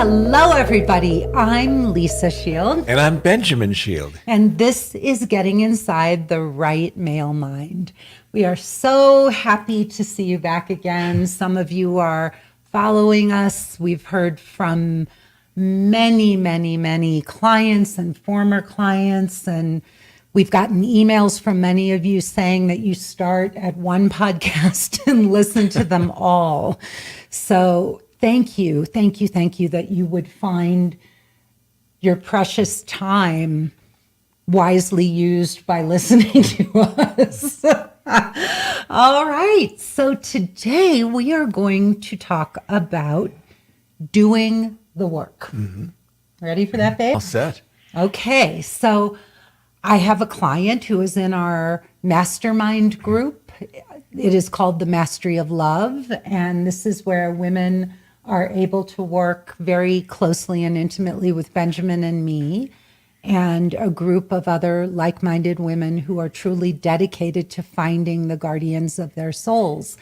Hello, everybody. I'm Lisa Shield. And I'm Benjamin Shield. And this is Getting Inside the Right Male Mind. We are so happy to see you back again. Some of you are following us. We've heard from many clients and former clients, and we've gotten emails from many of you saying that you start at one podcast and listen to them all. So thank you that you would find your precious time wisely used by listening to us. All right, so today we are going to talk about doing the work. Mm-hmm. Ready for that, babe? All set. Okay, so I have a client who is in our mastermind group. It is called the Mastery of Love, and this is where women are able to work very closely and intimately with Benjamin and me, and a group of other like-minded women who are truly dedicated to finding the guardians of their souls.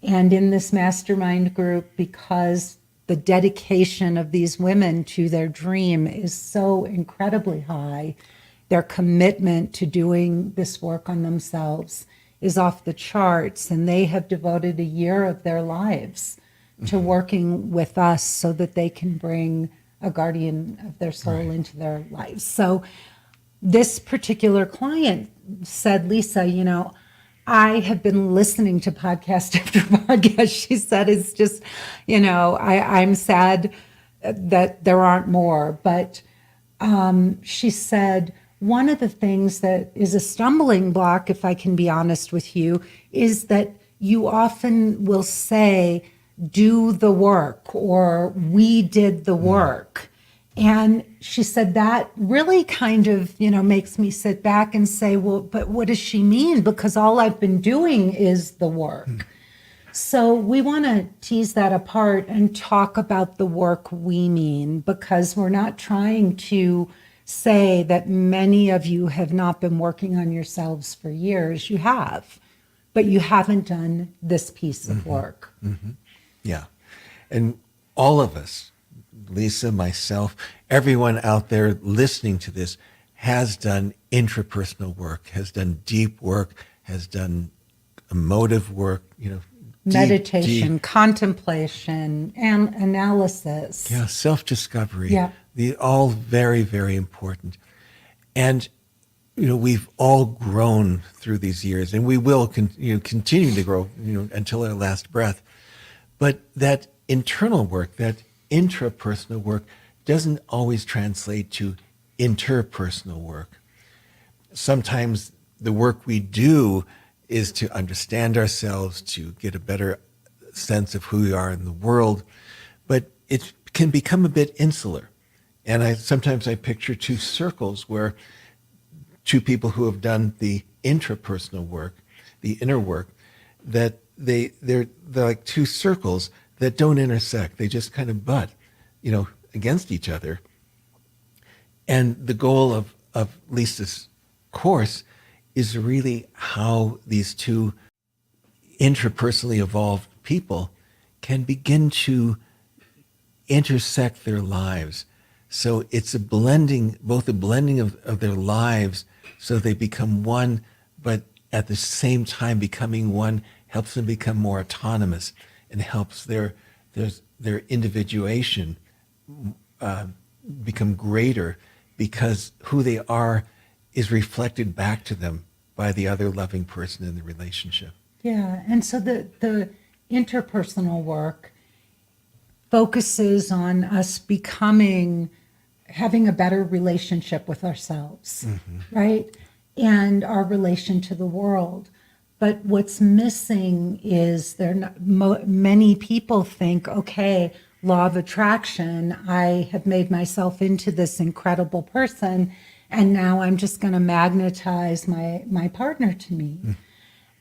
And in this mastermind group, because the dedication of these women to their dream is so incredibly high, their commitment to doing this work on themselves is off the charts, and they have devoted a year of their lives to working with us so that they can bring a guardian of their soul into their lives. So this particular client said, Lisa, I have been listening to podcast after podcast. She said, it's just, I'm sad that there aren't more. But she said, one of the things that is a stumbling block, if I can be honest with you, is that you often will say, do the work, or we did the work. And she said that really kind of, makes me sit back and say, well, but what does she mean? Because all I've been doing is the work. So we want to tease that apart and talk about the work we mean, because we're not trying to say that many of you have not been working on yourselves for years. You have, but you haven't done this piece of work. Mm-hmm. Yeah. And all of us, Lisa, myself, everyone out there listening to this has done intrapersonal work, has done deep work, has done emotive work, meditation, contemplation, and analysis. Yeah, self-discovery. Yeah. All very, very important. And, we've all grown through these years, and we will continue to grow, until our last breath. But that internal work, that intrapersonal work, doesn't always translate to interpersonal work. Sometimes the work we do is to understand ourselves, to get a better sense of who we are in the world, but it can become a bit insular. And sometimes I picture two circles where two people who have done the intrapersonal work, the inner work, that they're like two circles that don't intersect. They just kind of butt, against each other. And the goal of Lisa's course is really how these two intrapersonally evolved people can begin to intersect their lives. So it's both a blending of their lives so they become one, but at the same time becoming one helps them become more autonomous and helps their individuation become greater, because who they are is reflected back to them by the other loving person in the relationship. Yeah, and so the interpersonal work focuses on us having a better relationship with ourselves, right? And our relation to the world. But what's missing is many people think, okay, law of attraction, I have made myself into this incredible person, and now I'm just going to magnetize my partner to me.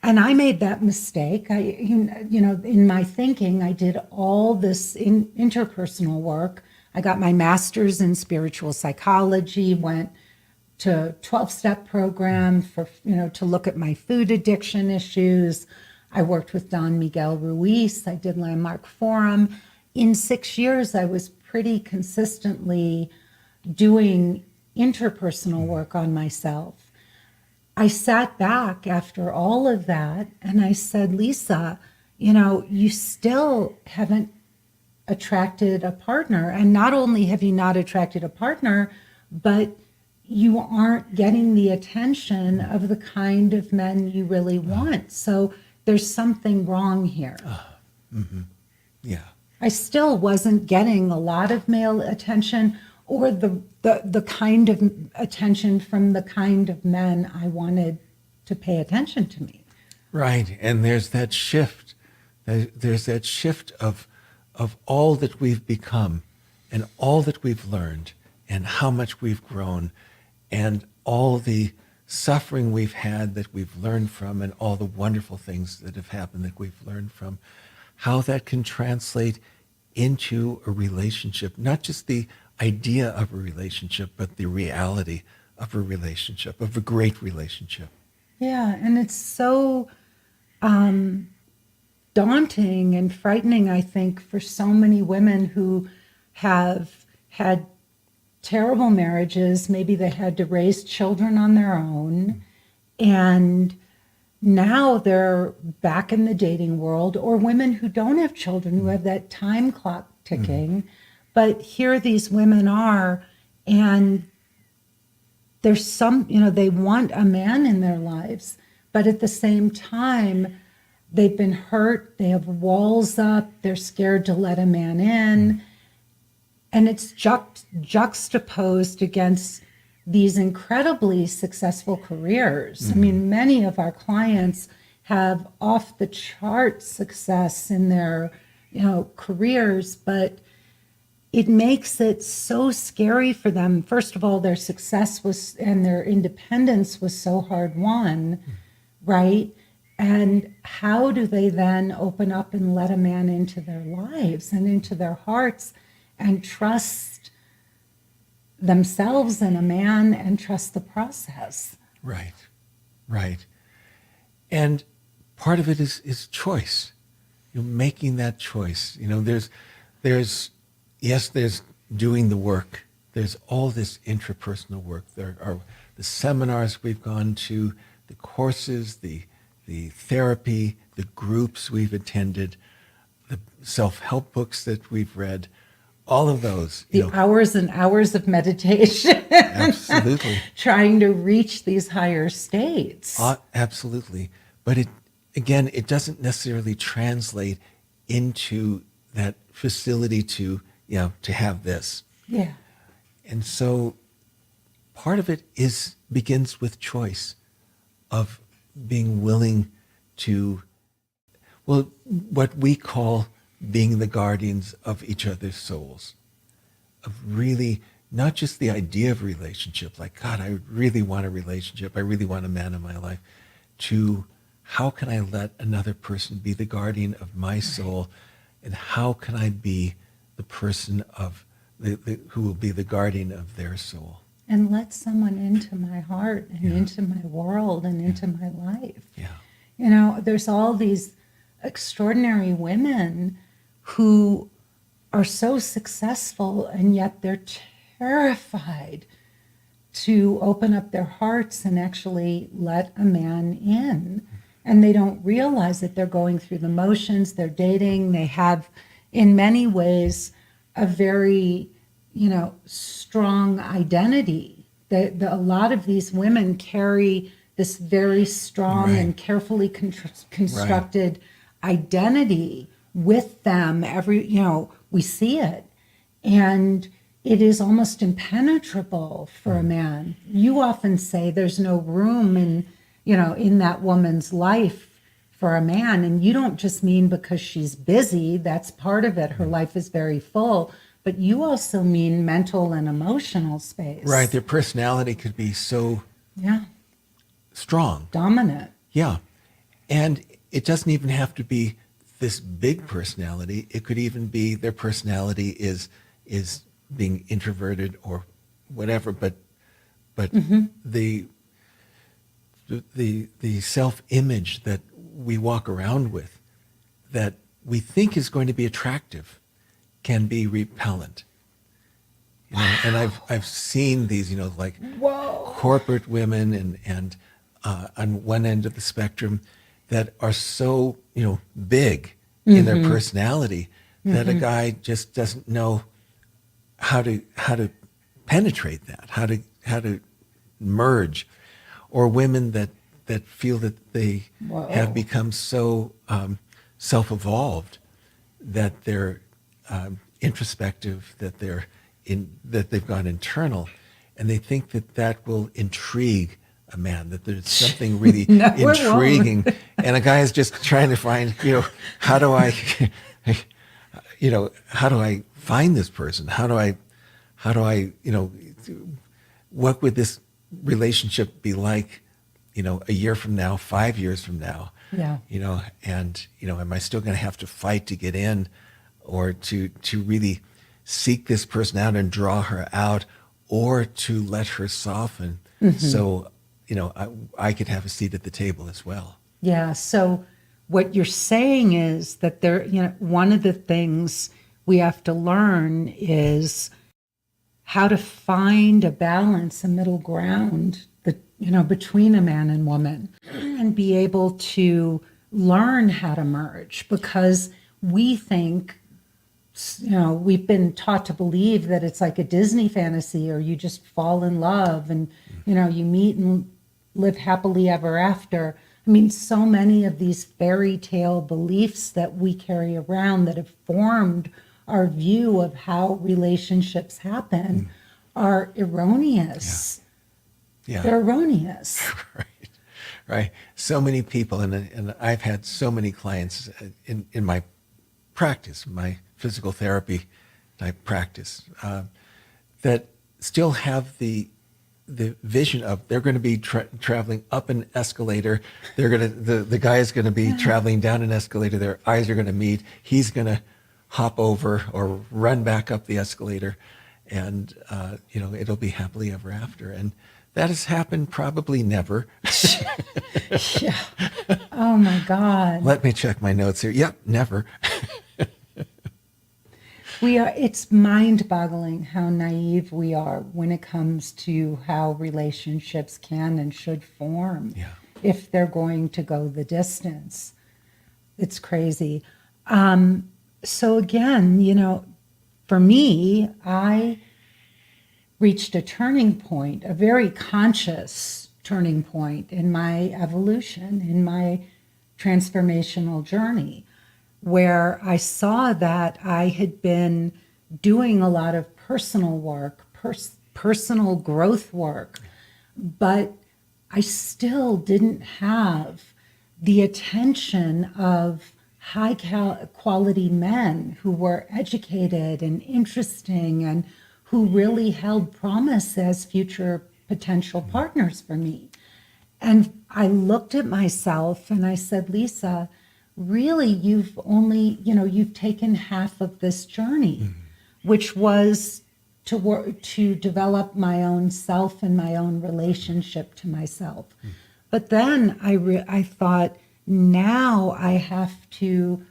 And I made that mistake. In my thinking, I did all this interpersonal work. I got my master's in spiritual psychology, went to 12-step program to look at my food addiction issues. I worked with Don Miguel Ruiz. I did Landmark Forum. In 6 years, I was pretty consistently doing interpersonal work on myself, I sat back after all of that and I said, Lisa, you still haven't attracted a partner. And not only have you not attracted a partner, but you aren't getting the attention of the kind of men you really want. So there's something wrong here. Yeah. I still wasn't getting a lot of male attention or the kind of attention from the kind of men I wanted to pay attention to me. Right. And there's that shift. There's that shift of all that we've become and all that we've learned and how much we've grown and all the suffering we've had that we've learned from and all the wonderful things that have happened that we've learned from, how that can translate into a relationship, not just the idea of a relationship, but the reality of a relationship, of a great relationship. Yeah, and it's so daunting and frightening, I think, for so many women who have had terrible marriages. Maybe they had to raise children on their own, and now they're back in the dating world, or women who don't have children, who have that time clock ticking. But here these women are, and there's some, they want a man in their lives, but at the same time, they've been hurt, they have walls up, they're scared to let a man in. And it's juxtaposed against these incredibly successful careers. I mean, many of our clients have off the chart success in their, careers, but it makes it so scary for them. First of all, their success was and their independence was so hard won, right? And how do they then open up and let a man into their lives and into their hearts and trust themselves and a man and trust the process? Right, right. And part of it is choice, making that choice. There's doing the work. There's all this intrapersonal work. There are the seminars we've gone to, the courses, the therapy, the groups we've attended, the self-help books that we've read, all of those. The hours and hours of meditation. Absolutely. Trying to reach these higher states. Absolutely. But it doesn't necessarily translate into that facility to have this. Yeah. And so part of it begins with choice of being willing to, what we call being the guardians of each other's souls, of really not just the idea of relationship, like, God, I really want a relationship, I really want a man in my life, to how can I let another person be the guardian of my soul, and how can I be the person of who will be the guardian of their soul. And let someone into my heart and into my world and into my life. Yeah. There's all these extraordinary women who are so successful, and yet they're terrified to open up their hearts and actually let a man in. And they don't realize that they're going through the motions, they're dating, they have, in many ways, a very, strong identity. A lot of these women carry this very strong and carefully constructed identity with them. We see it. And it is almost impenetrable for a man. You often say there's no room in that woman's life for a man. And you don't just mean because she's busy, that's part of it. Her life is very full. But you also mean mental and emotional space. Right. Their personality could be so strong. Dominant. Yeah. And it doesn't even have to be this big personality. It could even be their personality is being introverted or whatever, but the self-image that we walk around with that we think is going to be attractive can be repellent. And I've seen these, like corporate women and on one end of the spectrum that are so, big in their personality that a guy just doesn't know how to penetrate that, how to merge, or women that feel that they have become so self-evolved that they're introspective, that they've gone internal, and they think that will intrigue a man, that there's something really No, it won't. intriguing, and a guy is just trying to find, how do I, how do I find this person? How do I, what would this relationship be like, a year from now, 5 years from now? Yeah. And am I still going to have to fight to get in, or to really seek this person out and draw her out, or to let her soften so I could have a seat at the table as well? Yeah. So what you're saying is that one of the things we have to learn is how to find a balance, a middle ground, between a man and woman, and be able to learn how to merge, because we think, we've been taught to believe that it's like a Disney fantasy, or you just fall in love and, you meet and live happily ever after. I mean, so many of these fairy tale beliefs that we carry around that have formed our view of how relationships happen are erroneous. Yeah. They're erroneous. Right. So many people, and I've had so many clients in my practice, my physical therapy type practice, that still have the vision of they're going to be traveling up an escalator. The guy is going to be traveling down an escalator. Their eyes are going to meet. He's going to hop over or run back up the escalator, and it'll be happily ever after. And that has happened probably never. Yeah. Oh my God. Let me check my notes here. Yep, never. It's mind-boggling how naive we are when it comes to how relationships can and should form if they're going to go the distance. It's crazy. So again, for me, I reached a turning point, a very conscious turning point in my evolution, in my transformational journey, where I saw that I had been doing a lot of personal work, personal growth work, but I still didn't have the attention of high quality men who were educated and interesting and who really held promise as future potential partners for me. And I looked at myself and I said, Lisa, really, you've taken half of this journey, which was to develop my own self and my own relationship to myself. But then I thought, now I have to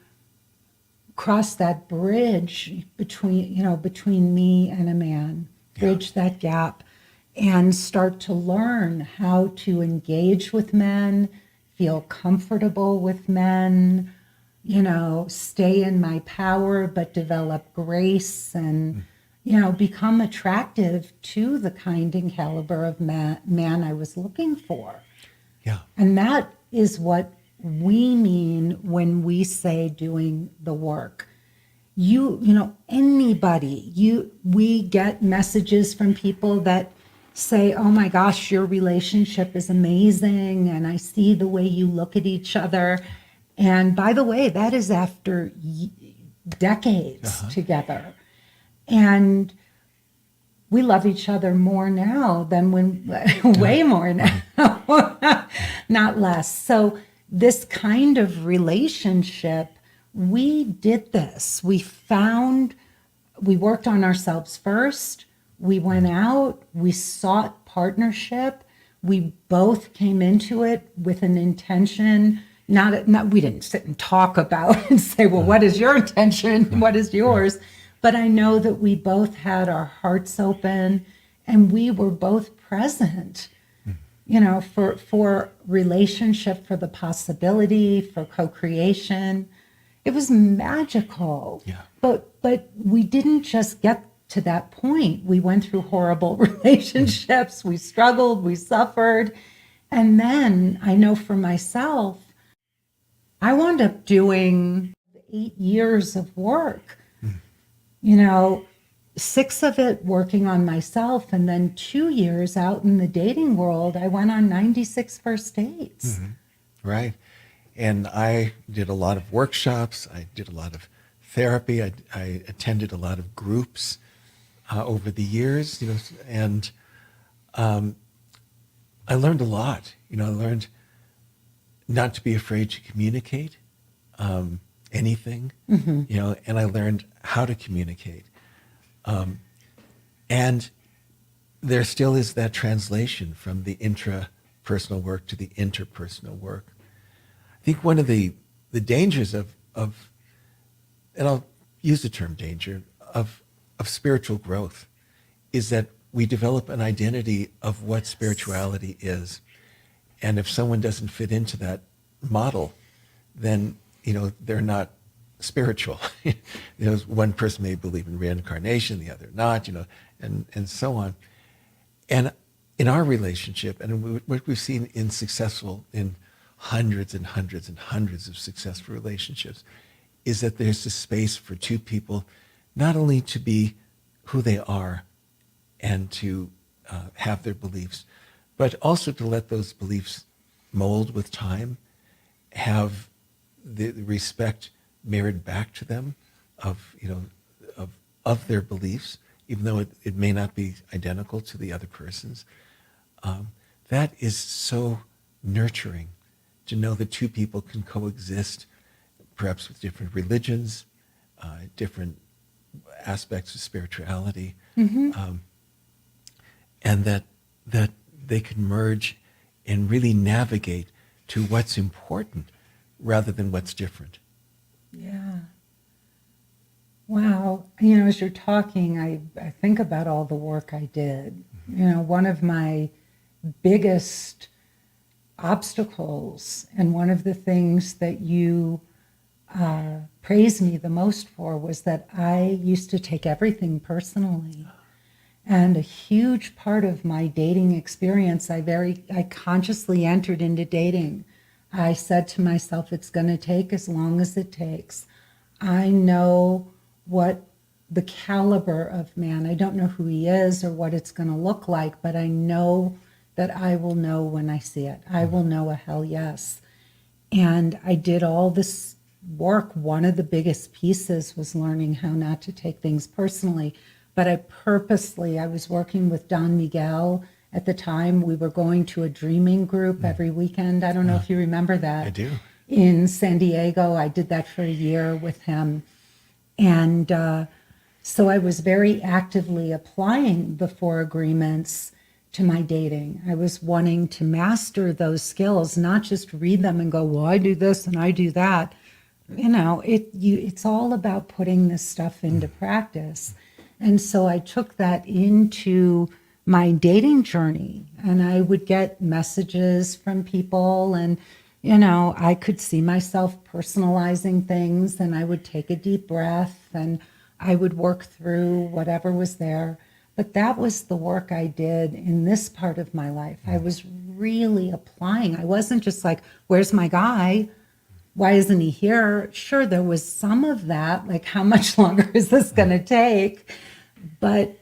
cross that bridge between me and a man, bridge that gap, and start to learn how to engage with men, feel comfortable with men, stay in my power, but develop grace and, become attractive to the kind and caliber of man I was looking for. Yeah. And that is what we mean when we say doing the work. Anybody, we get messages from people that say, oh my gosh, your relationship is amazing, and I see the way you look at each other. And by the way, that is after decades together. And we love each other more now than way more now, not less. So this kind of relationship, we did this. We worked on ourselves first. We went out, we sought partnership. We both came into it with an intention, we didn't sit and talk about and say, well, what is your intention? What is yours? But I know that we both had our hearts open and we were both present, for relationship, for the possibility, for co-creation. It was magical. Yeah. But we didn't just get to that point. We went through horrible relationships. We struggled, we suffered. And then I know for myself, I wound up doing 8 years of work, 6 of it working on myself, and then 2 years out in the dating world. I went on 96 first dates. Right. And I did a lot of workshops. I did a lot of therapy. I attended a lot of groups over the years, and I learned a lot. I learned not to be afraid to communicate anything, and I learned how to communicate. And there still is that translation from the intrapersonal work to the interpersonal work. I think one of the dangers of, and I'll use the term danger, of spiritual growth is that we develop an identity of what spirituality is. And if someone doesn't fit into that model, then, they're not spiritual. One person may believe in reincarnation, the other not, and so on. And in our relationship, and what we've seen in hundreds and hundreds and hundreds of successful relationships, is that there's a space for two people not only to be who they are and to have their beliefs, but also to let those beliefs mold with time, have the respect mirrored back to them of their beliefs, even though it may not be identical to the other person's. That is so nurturing, to know that two people can coexist, perhaps with different religions, different aspects of spirituality, and that they can merge and really navigate to what's important rather than what's different. Yeah. Wow. As you're talking, I think about all the work I did. One of my biggest obstacles, and one of the things that you praised me the most for, was that I used to take everything personally. And a huge part of my dating experience, I consciously entered into dating. I said to myself, it's going to take as long as it takes. I know what the caliber of man, I don't know who he is or what it's going to look like, but I know that I will know when I see it. I will know a hell yes. And I did all this work. One of the biggest pieces was learning how not to take things personally. But I was working with Don Miguel at the time. We were going to a dreaming group every weekend. I don't know if you remember that. I do. In San Diego. I did that for a year with him. And so I was very actively applying the 4 agreements to my dating. I was wanting to master those skills, not just read them and go, well, I do this and I do that. It's all about putting this stuff into practice. And so I took that into my dating journey, and I would get messages from people, and, I could see myself personalizing things, and I would take a deep breath and I would work through whatever was there. But that was the work I did in this part of my life. I was really applying. I wasn't just like, where's my guy? Why isn't he here? Sure, there was some of that, like, how much longer is this going to take? But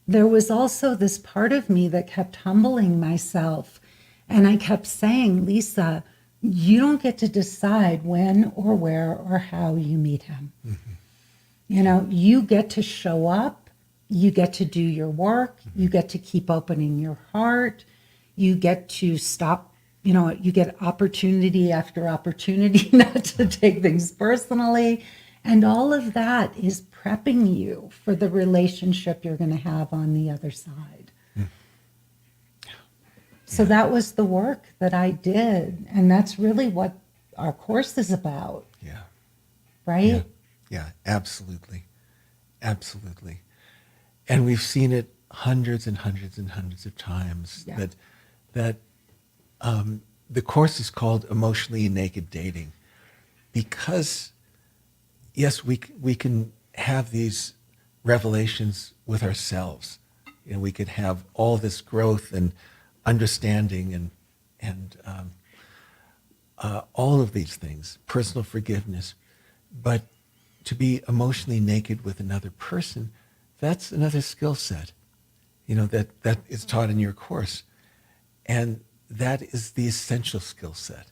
there was also this part of me that kept humbling myself. And I kept saying, Lisa, you don't get to decide when or where or how you meet him. You get to show up. You get to do your work. You get to keep opening your heart. You get to stop. You get opportunity after opportunity not to take things personally. And all of that is prepping you for the relationship you're going to have on the other side. So that was the work that I did. And that's really what our course is about. Yeah. Right? Yeah, absolutely. Absolutely. And we've seen it hundreds and hundreds and hundreds of times Yeah. that the course is called Emotionally Naked Dating because, yes, we can have these revelations with ourselves. You know, we could have all this growth and understanding and all of these things, personal forgiveness. But to be emotionally naked with another person, that's another skill set, you know, that is taught in your course. And that is the essential skill set.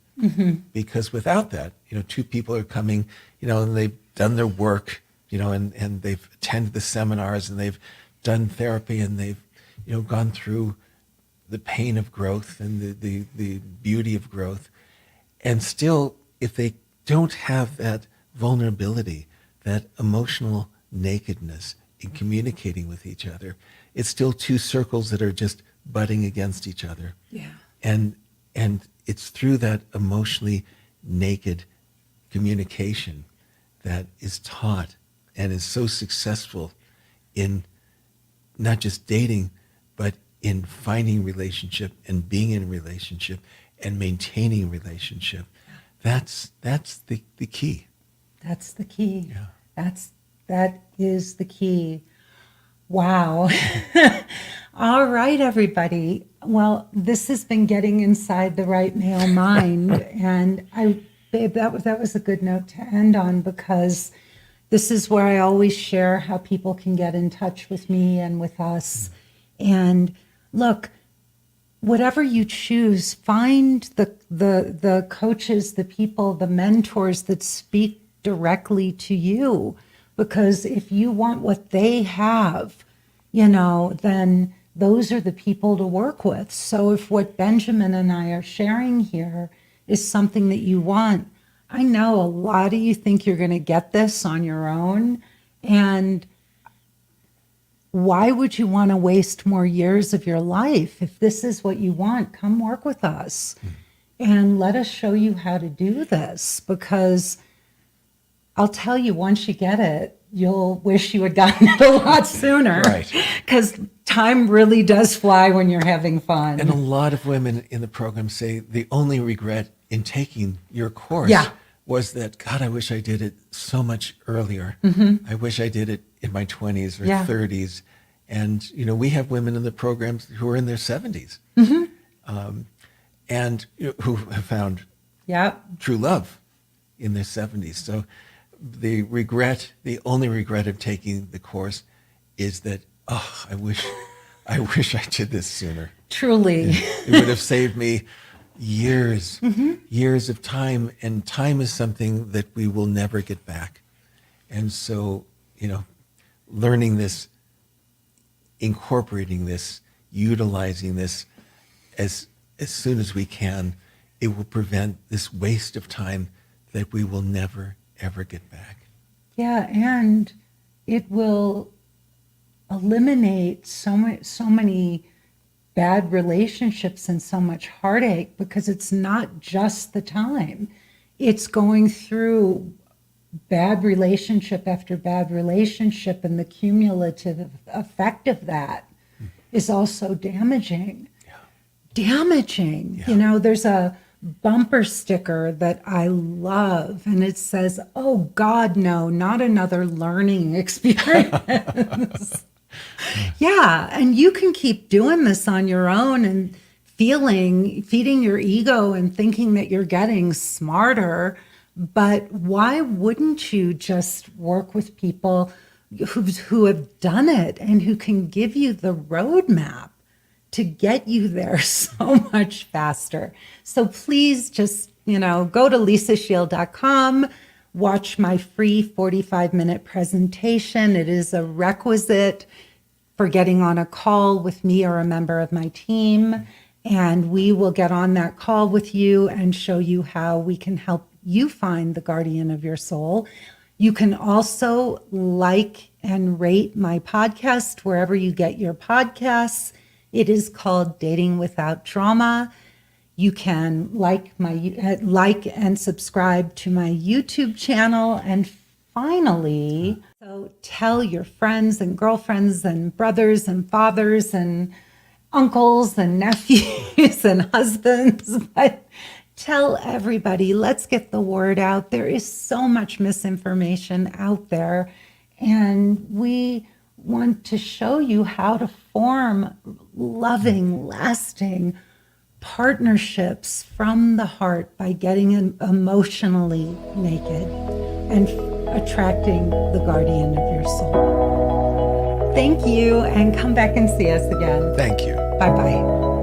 Because without that, you know, two people are coming, you know, and they've done their work, you know, and they've attended the seminars and they've done therapy and they've, you know, gone through the pain of growth and the beauty of growth. And still, if they don't have that vulnerability, that emotional nakedness in communicating with each other, it's still two circles that are just butting against each other. Yeah. And it's through that emotionally naked communication that is taught and is so successful in not just dating, but in finding relationship and being in relationship and maintaining relationship. That's the key. That's the key. Yeah. That is the key. Wow. All right, everybody. Well, this has been getting inside the right male mind, and babe, that was a good note to end on, because this is where I always share how people can get in touch with me and with us. And look, whatever you choose, find the coaches, the people, the mentors that speak directly to you. Because if you want what they have, you know, then those are the people to work with. So if what Benjamin and I are sharing here is something that you want, I know a lot of you think you're going to get this on your own. And why would you want to waste more years of your life? If this is what you want, come work with us and let us show you how to do this. Because I'll tell you, once you get it, you'll wish you had gotten it a lot sooner. Right. Because time really does fly when you're having fun. And a lot of women in the program say the only regret in taking your course Yeah. was that, God, I wish I did it so much earlier. I wish I did it in my 20s or Yeah. 30s. And, you know, we have women in the programs who are in their 70s and you know, who have found Yep. true love in their 70s. So the only regret of taking the course is that, oh, I wish I did this sooner. Truly. It would have saved me years of time, and time is something that we will never get back. And so, you know, learning this, incorporating this, utilizing this as soon as we can, it will prevent this waste of time that we will never, ever get back. Yeah, and it will eliminate so many bad relationships and so much heartache, because it's not just the time. It's going through bad relationship after bad relationship, and the cumulative effect of that is also damaging. Damaging. Yeah. You know, there's a bumper sticker that I love, and it says, "Oh God, no, not another learning experience." Yeah, and you can keep doing this on your own and feeding your ego and thinking that you're getting smarter. But why wouldn't you just work with people who have done it and who can give you the roadmap to get you there so much faster? So please just, you know, go to lisashield.com, watch my free 45-minute presentation. It is a requisite for getting on a call with me or a member of my team. And we will get on that call with you and show you how we can help you find the guardian of your soul. You can also like and rate my podcast wherever you get your podcasts. It is called Dating Without Drama. You can like and subscribe to my YouTube channel and finally, so tell your friends and girlfriends and brothers and fathers and uncles and nephews and husbands, but tell everybody, let's get the word out. There is so much misinformation out there, and we want to show you how to form loving, lasting partnerships from the heart by getting emotionally naked and attracting the guardian of your soul. Thank you, and come back and see us again. Thank you. Bye-bye.